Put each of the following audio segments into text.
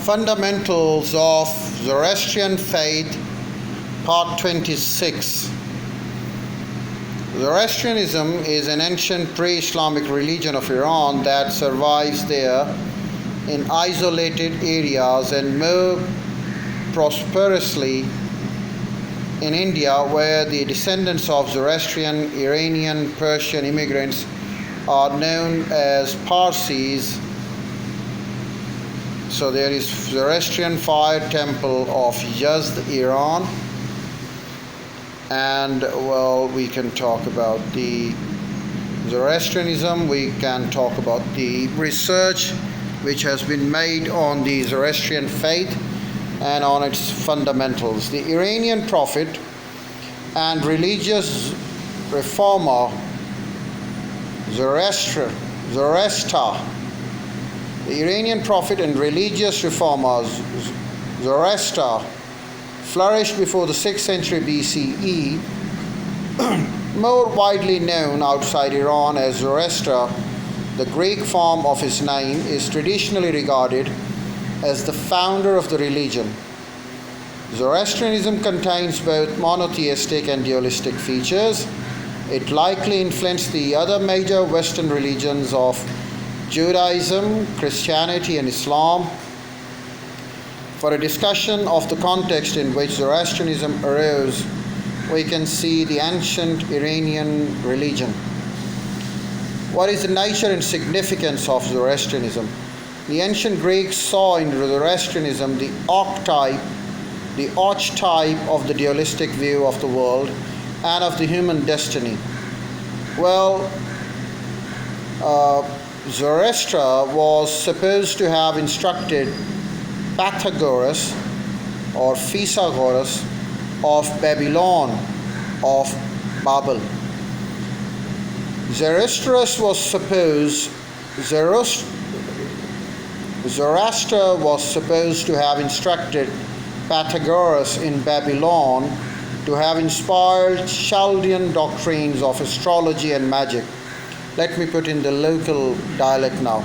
Fundamentals of Zoroastrian Faith, Part 26. Zoroastrianism is an ancient pre-Islamic religion of Iran that survives there in isolated areas and more prosperously in India, where the descendants of Zoroastrian, Iranian, Persian immigrants are known as Parsis. So there is Zoroastrian fire temple of Yazd, Iran, and we can talk about the Zoroastrianism. We can talk about the research which has been made on the Zoroastrian faith and on its fundamentals. The Iranian prophet and religious reformer Zoroaster, the Iranian prophet and religious reformer Zoroaster flourished before the 6th century BCE, more widely known outside Iran as Zoroaster. The Greek form of his name is traditionally regarded as the founder of the religion. Zoroastrianism contains both monotheistic and dualistic features. It likely influenced the other major Western religions of Judaism, Christianity, and Islam. For a discussion of the context in which Zoroastrianism arose, we can see the ancient Iranian religion. What is the nature and significance of Zoroastrianism? The ancient Greeks saw in Zoroastrianism the archetype of the dualistic view of the world and of the human destiny. Zoroaster was supposed to have instructed Pythagoras or Physagoras of Babylon, of Babel. Zoroaster was supposed to have instructed Pythagoras in Babylon to have inspired Chaldean doctrines of astrology and magic. Let me put in the local dialect now.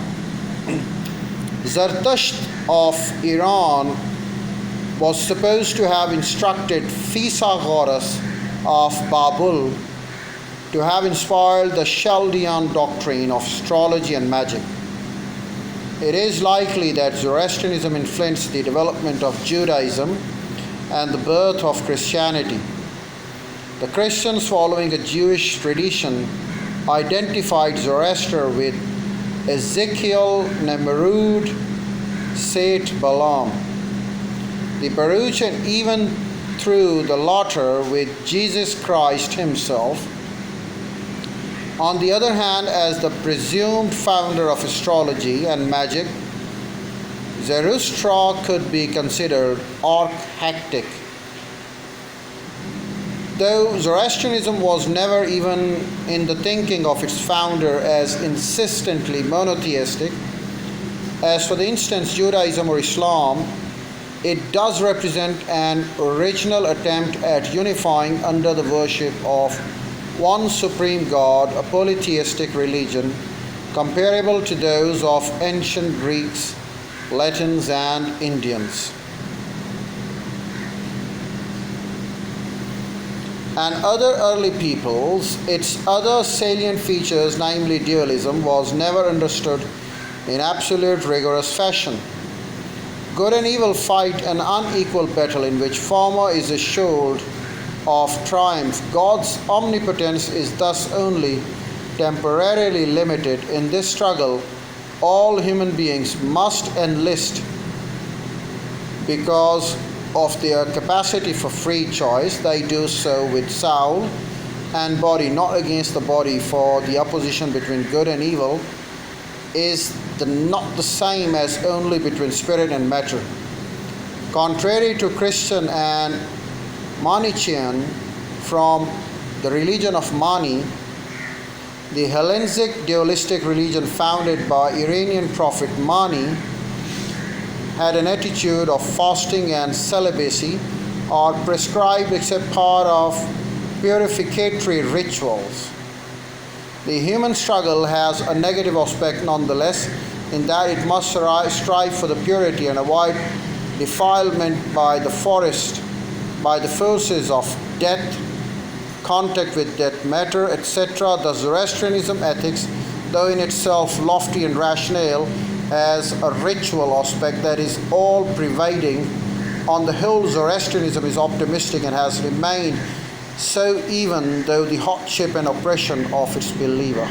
Zarathustra of Iran was supposed to have instructed Physagoras of Babel to have inspired the Chaldean doctrine of astrology and magic. It is likely that Zoroastrianism influenced the development of Judaism and the birth of Christianity. The Christians, following a Jewish tradition, identified Zoroaster with Ezekiel, Nemrud, Set, Balaam, the Baruch, and even through the latter with Jesus Christ himself. On the other hand, as the presumed founder of astrology and magic, Zoroaster could be considered archaic. Though Zoroastrianism was never even in the thinking of its founder as insistently monotheistic, as for the instance Judaism or Islam, it does represent an original attempt at unifying under the worship of one supreme God, a polytheistic religion comparable to those of ancient Greeks, Latins, and Indians. And other early peoples, its other salient features, namely dualism, was never understood in absolute rigorous fashion. Good and evil fight an unequal battle in which former is assured of triumph. God's omnipotence is thus only temporarily limited. In this struggle, all human beings must enlist because of their capacity for free choice. They do so with soul and body, not against the body, for the opposition between good and evil is not the same as only between spirit and matter. Contrary to Christian and Manichaean from the religion of Mani, the Hellenistic dualistic religion founded by Iranian prophet Mani had an attitude of fasting and celibacy are prescribed except part of purificatory rituals. The human struggle has a negative aspect nonetheless, in that it must strive for the purity and avoid defilement by the forces of death, contact with dead matter, etc. The Zoroastrianism ethics, though in itself lofty and rational, has a ritual aspect that is all pervading. On the whole, Zoroastrianism is optimistic and has remained so even though the hardship and oppression of its believer.